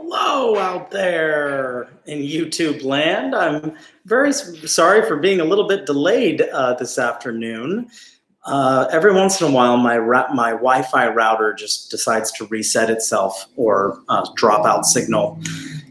Hello out there in YouTube land. I'm very sorry for being a little bit delayed this afternoon. Every once in a while, my Wi-Fi router just decides to reset itself or drop out signal.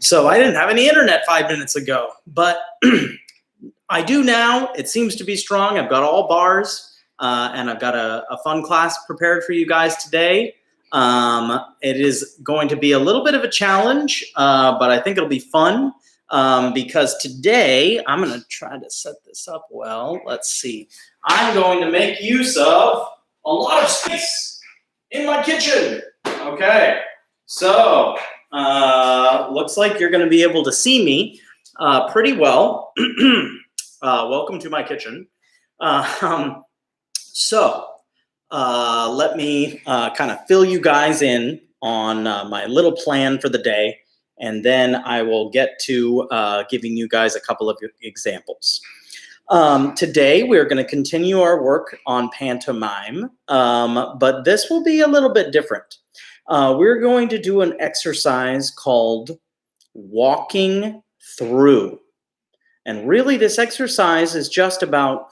So I didn't have any internet 5 minutes ago, but I do now. It seems to be strong. I've got all bars, and I've got a fun class prepared for you guys today. It is going to be a little bit of a challenge, but I think it'll be fun because today I'm going to try to set this up well. Let's see. I'm going to make use of a lot of space in my kitchen. Okay, so looks like you're going to be able to see me pretty well. Welcome to my kitchen. Let me kind of fill you guys in on my little plan for the day, and then I will get to giving you guys a couple of examples. Today, we're going to continue our work on pantomime, but this will be a little bit different. We're going to do an exercise called walking through. And really, this exercise is just about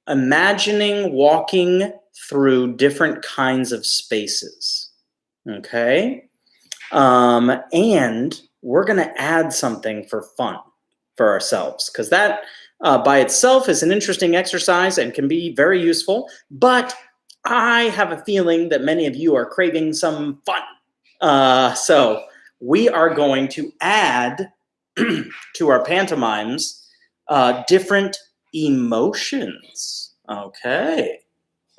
imagining walking through different kinds of spaces, okay? And we're going to add something for fun for ourselves, because that by itself is an interesting exercise and can be very useful, but I have a feeling that many of you are craving some fun. So we are going to add to our pantomimes different emotions. Okay,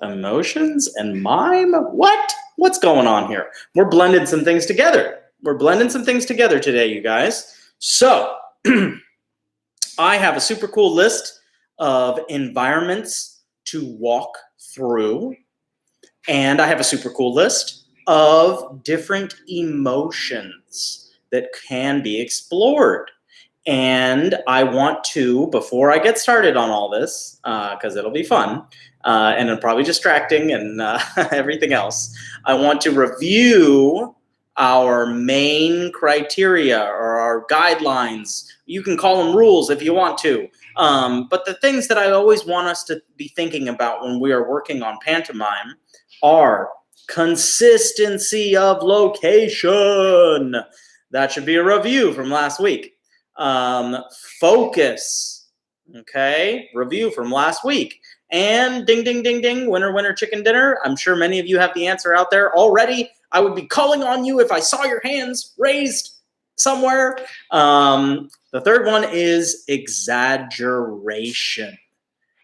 emotions and mime. What's going on here? We're blending some things together. We're blending some things together today, you guys. So I have a super cool list of environments to walk through, and I have a super cool list of different emotions that can be explored. And I want to, before I get started on all this, because it'll be fun, and it'll probably distracting and everything else, I want to review our main criteria or our guidelines. You can call them rules if you want to. But the things that I always want us to be thinking about when we are working on pantomime are consistency of location. That should be a review from last week. Focus, okay, review from last week. And ding, ding, ding, ding, winner, winner, chicken dinner. I'm sure many of you have the answer out there already. I would be calling on you if I saw your hands raised somewhere. The third one is exaggeration.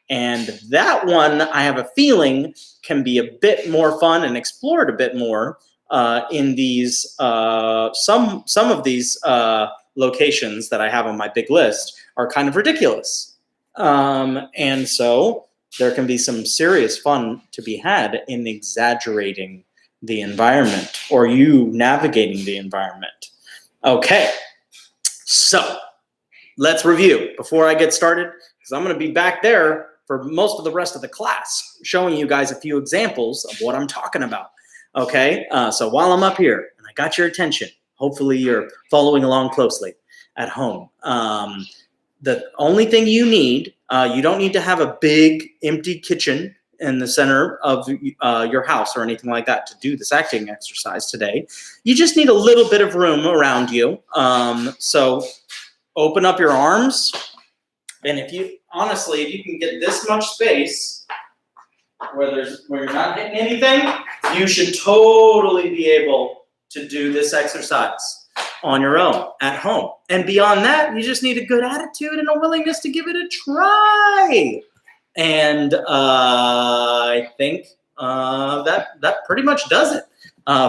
And that one, I have a feeling, can be a bit more fun and explored a bit more in these, some of these locations that I have on my big list are kind of ridiculous. And so there can be some serious fun to be had in exaggerating the environment or you navigating the environment. Okay, so let's review before I get started, because I'm going to be back there for most of the rest of the class, showing you guys a few examples of what I'm talking about. Okay, so while I'm up here and I got your attention, hopefully you're following along closely at home. The only thing you need, you don't need to have a big empty kitchen in the center of your house or anything like that to do this acting exercise today. You just need a little bit of room around you. So open up your arms. And if you can get this much space where you're not hitting anything, you should totally be able to do this exercise on your own at home. And beyond that, you just need a good attitude and a willingness to give it a try. And I think that pretty much does it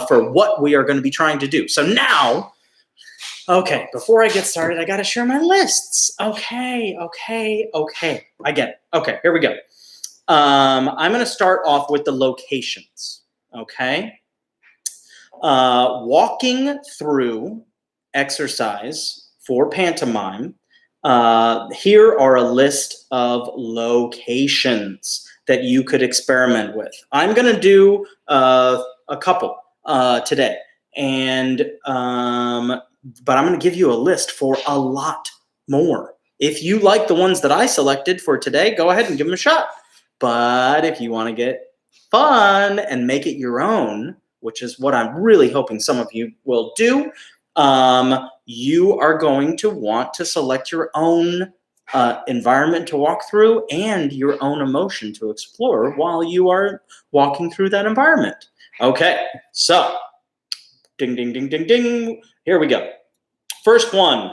for what we are going to be trying to do. So now, okay, before I get started, I got to share my lists. Okay. I get it. Okay, here we go. I'm going to start off with the locations. Okay. Walking through exercise for pantomime. Here are a list of locations that you could experiment with. I'm going to do a couple today. And but I'm going to give you a list for a lot more. If you like the ones that I selected for today, go ahead and give them a shot. But if you want to get fun and make it your own, which is what I'm really hoping some of you will do, you are going to want to select your own environment to walk through and your own emotion to explore while you are walking through that environment. Okay, so ding, ding, ding, ding, ding. Here we go. First one,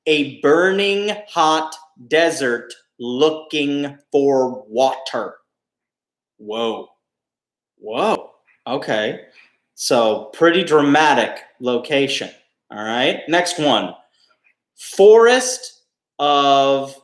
a burning hot desert looking for water. Whoa. Whoa. Okay. So pretty dramatic location. All right. Next one, forest of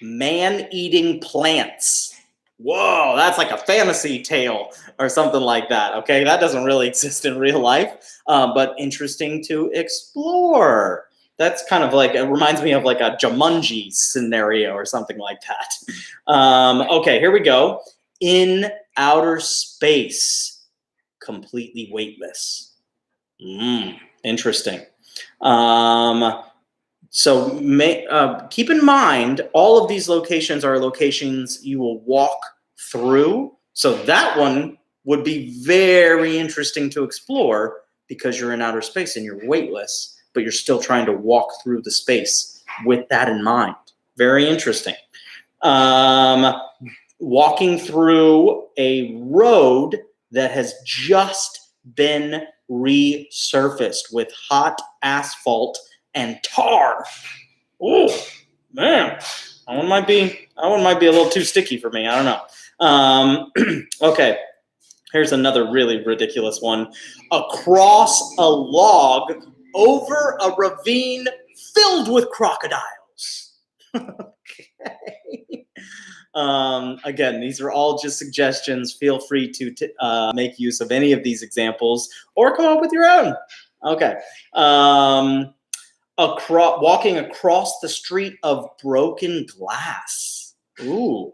man-eating plants. Whoa, that's like a fantasy tale or something like that. Okay, that doesn't really exist in real life, but interesting to explore. That's kind of like, it reminds me of like a Jumanji scenario or something like that. Okay, here we go. In outer space, completely weightless. Interesting. So keep in mind, all of these locations are locations you will walk through. So that one would be very interesting to explore because you're in outer space and you're weightless, but you're still trying to walk through the space with that in mind. Very interesting. Walking through a road that has just been resurfaced with hot asphalt and tar. Oh man, that one might be a little too sticky for me. I don't know. Okay, here's another really ridiculous one. Across a log over a ravine filled with crocodiles. Okay. Again, these are all just suggestions. Feel free to make use of any of these examples or come up with your own. Okay. Walking across the street of broken glass. Ooh.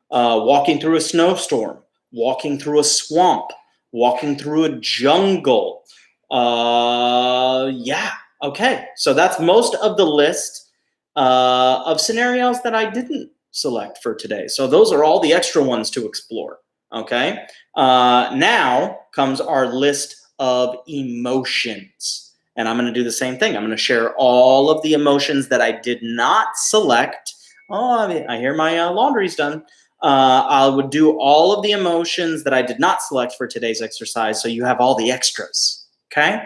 Walking through a snowstorm. Walking through a swamp. Walking through a jungle. Yeah. Okay. So that's most of the list of scenarios that I didn't select for today. So those are all the extra ones to explore. Okay. Now comes our list of emotions. And I'm going to do the same thing. I'm going to share all of the emotions that I did not select. Oh, I hear my laundry's done. I would do all of the emotions that I did not select for today's exercise, so you have all the extras, okay?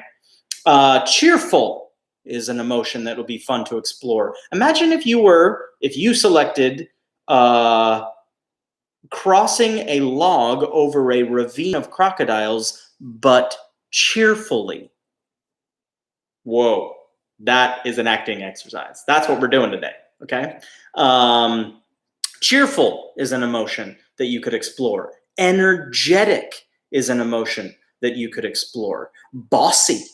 Cheerful is an emotion that would be fun to explore. Imagine if you selected crossing a log over a ravine of crocodiles, but cheerfully. Whoa, that is an acting exercise. That's what we're doing today, okay? Cheerful is an emotion that you could explore. Energetic is an emotion that you could explore. Bossy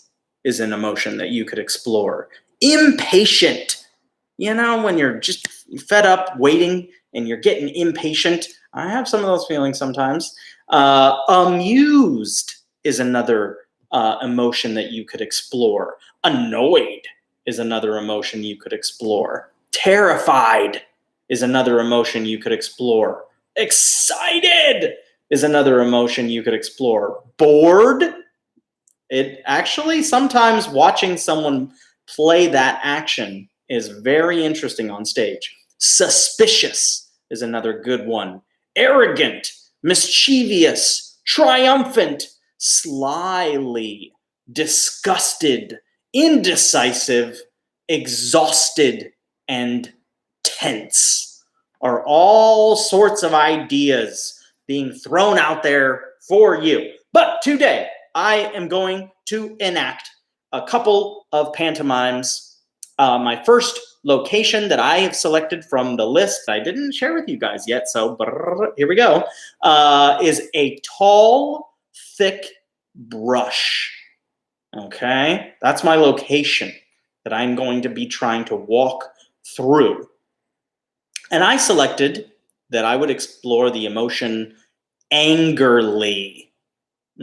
is an emotion that you could explore. Impatient, when you're just fed up waiting and you're getting impatient. I have some of those feelings sometimes. Amused is another emotion that you could explore. Annoyed is another emotion you could explore. Terrified is another emotion you could explore. Excited is another emotion you could explore. Bored, it actually sometimes watching someone play that action is very interesting on stage. Suspicious is another good one. Arrogant, mischievous, triumphant, slyly, disgusted, indecisive, exhausted, and tense are all sorts of ideas being thrown out there for you. But today, I am going to enact a couple of pantomimes. My first location that I have selected from the list I didn't share with you guys yet, so here we go, is a tall, thick brush. Okay, that's my location that I'm going to be trying to walk through. And I selected that I would explore the emotion angrily.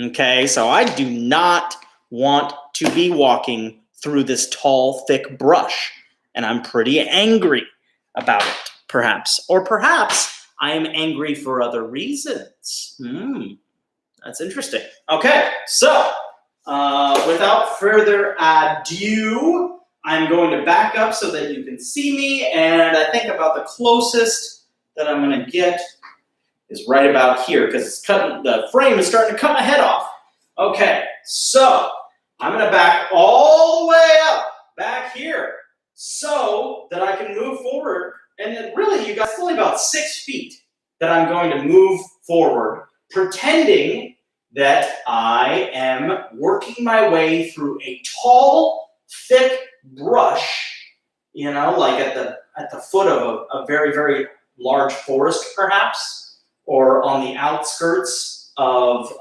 Okay, so I do not want to be walking through this tall, thick brush, and I'm pretty angry about it, perhaps. Or perhaps I am angry for other reasons. That's interesting. Okay, so without further ado, I'm going to back up so that you can see me, and I think about the closest that I'm going to get is right about here, because it's cutting, the frame is starting to cut my head off. Okay, so I'm going to back all the way up, back here, so that I can move forward. And then really, you got only about 6 feet that I'm going to move forward, pretending that I am working my way through a tall, thick brush, you know, like at the foot of a very, very large forest, perhaps, or on the outskirts of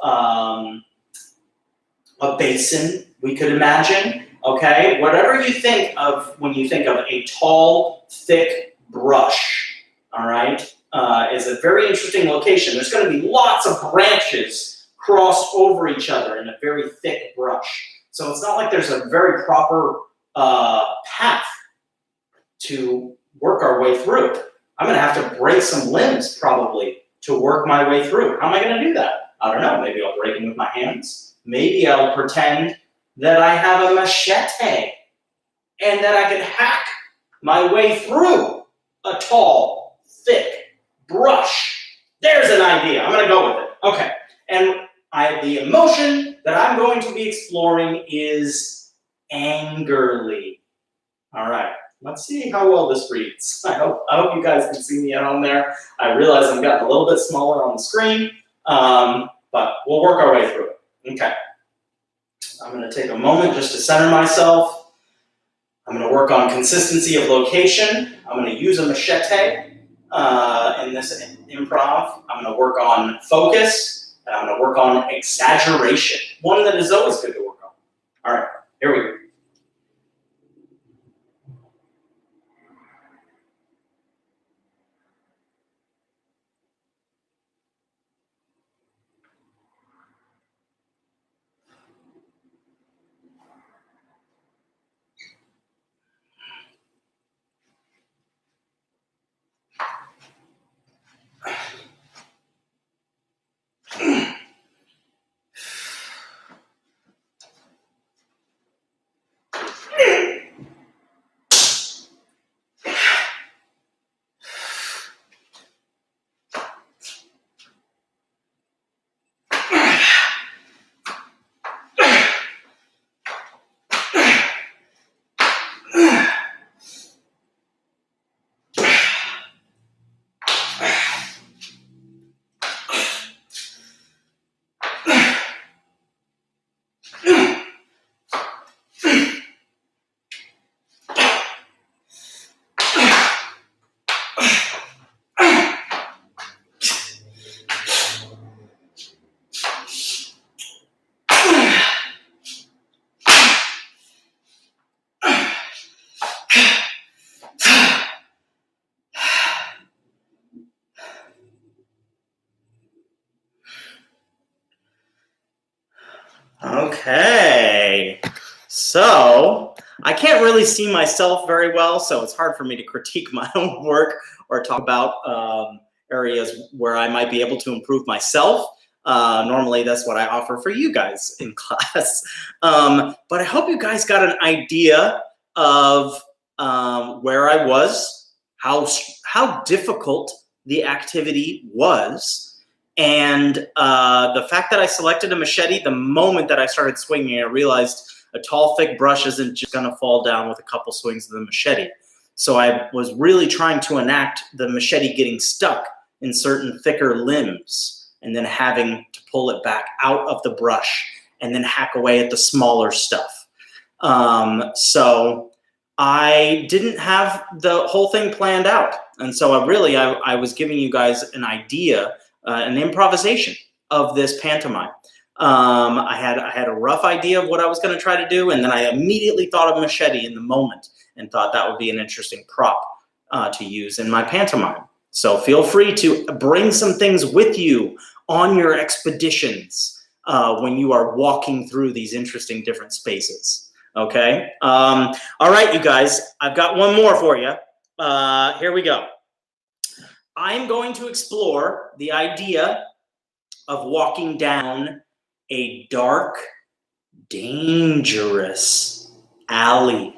a basin, we could imagine, okay? Whatever you think of when you think of a tall, thick brush, all right, is a very interesting location. There's going to be lots of branches crossed over each other in a very thick brush. So it's not like there's a very proper path to work our way through. I'm going to have to break some limbs, probably, to work my way through. How am I going to do that? I don't know. Maybe I'll break them with my hands. Maybe I'll pretend that I have a machete and that I can hack my way through a tall, thick brush. There's an idea. I'm going to go with it. Okay. And the emotion that I'm going to be exploring is angrily. All right. Let's see how well this reads. I hope you guys can see me at home there. I realize I'm getting a little bit smaller on the screen, but we'll work our way through it. Okay. I'm going to take a moment just to center myself. I'm going to work on consistency of location. I'm going to use a machete in this improv. I'm going to work on focus, and I'm going to work on exaggeration, one that is always good to work on. All right, here we go. Okay, so I can't really see myself very well, so it's hard for me to critique my own work or talk about areas where I might be able to improve myself. Normally, that's what I offer for you guys in class. But I hope you guys got an idea of where I was, how difficult the activity was. And the fact that I selected a machete, the moment that I started swinging, I realized a tall, thick brush isn't just going to fall down with a couple swings of the machete. So I was really trying to enact the machete getting stuck in certain thicker limbs and then having to pull it back out of the brush and then hack away at the smaller stuff. So I didn't have the whole thing planned out. And so I was giving you guys an idea, an improvisation of this pantomime. I had a rough idea of what I was going to try to do, and then I immediately thought of machete in the moment and thought that would be an interesting prop to use in my pantomime. So feel free to bring some things with you on your expeditions when you are walking through these interesting different spaces. Okay. All right, you guys, I've got one more for you. Here we go. I'm going to explore the idea of walking down a dark, dangerous alley.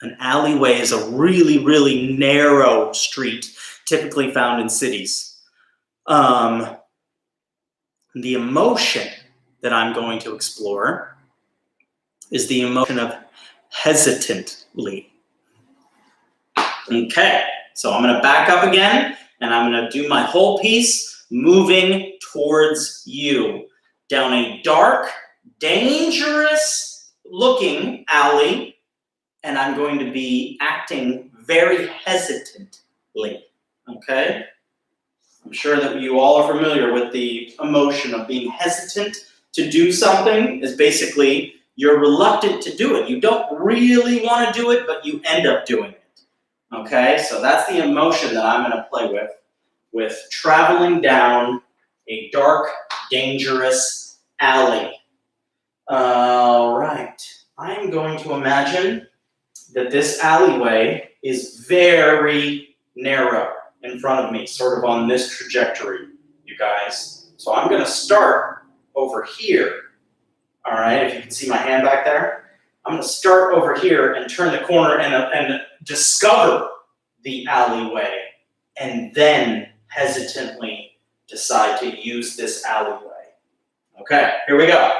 An alleyway is a really, really narrow street, typically found in cities. The emotion that I'm going to explore is the emotion of hesitantly. Okay, so I'm going to back up again, and I'm going to do my whole piece moving towards you. Down a dark, dangerous looking alley, and I'm going to be acting very hesitantly, okay? I'm sure that you all are familiar with the emotion of being hesitant to do something. Is basically you're reluctant to do it. You don't really want to do it, but you end up doing it, okay? So that's the emotion that I'm going to play with traveling down a dark, dangerous alley. All right, I'm going to imagine that this alleyway is very narrow in front of me, sort of on this trajectory, you guys. So I'm going to start over here. All right, if you can see my hand back there. I'm going to start over here and turn the corner and discover the alleyway, and then hesitantly decide to use this alleyway. Okay, here we go.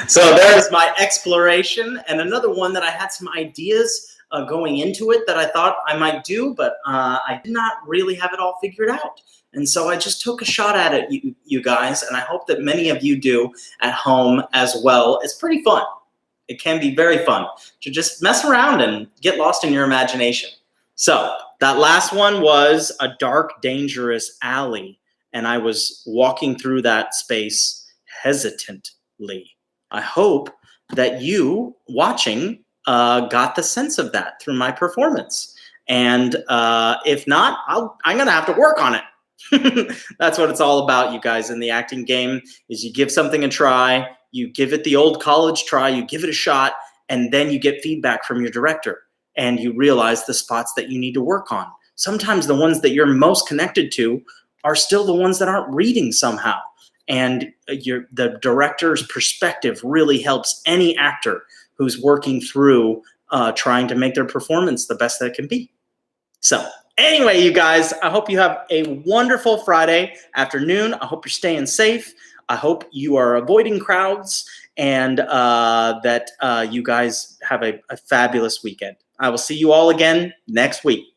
So there's my exploration, and another one that I had some ideas going into it that I thought I might do, but I did not really have it all figured out. And so I just took a shot at it, you guys, and I hope that many of you do at home as well. It's pretty fun. It can be very fun to just mess around and get lost in your imagination. So that last one was a dark, dangerous alley, and I was walking through that space hesitantly. I hope that you watching got the sense of that through my performance. And if not, I'm going to have to work on it. That's what it's all about, you guys, in the acting game, is you give something a try, you give it the old college try, you give it a shot, and then you get feedback from your director, and you realize the spots that you need to work on. Sometimes the ones that you're most connected to are still the ones that aren't reading somehow. And the director's perspective really helps any actor who's working through trying to make their performance the best that it can be. So anyway, you guys, I hope you have a wonderful Friday afternoon. I hope you're staying safe. I hope you are avoiding crowds, and that you guys have a fabulous weekend. I will see you all again next week.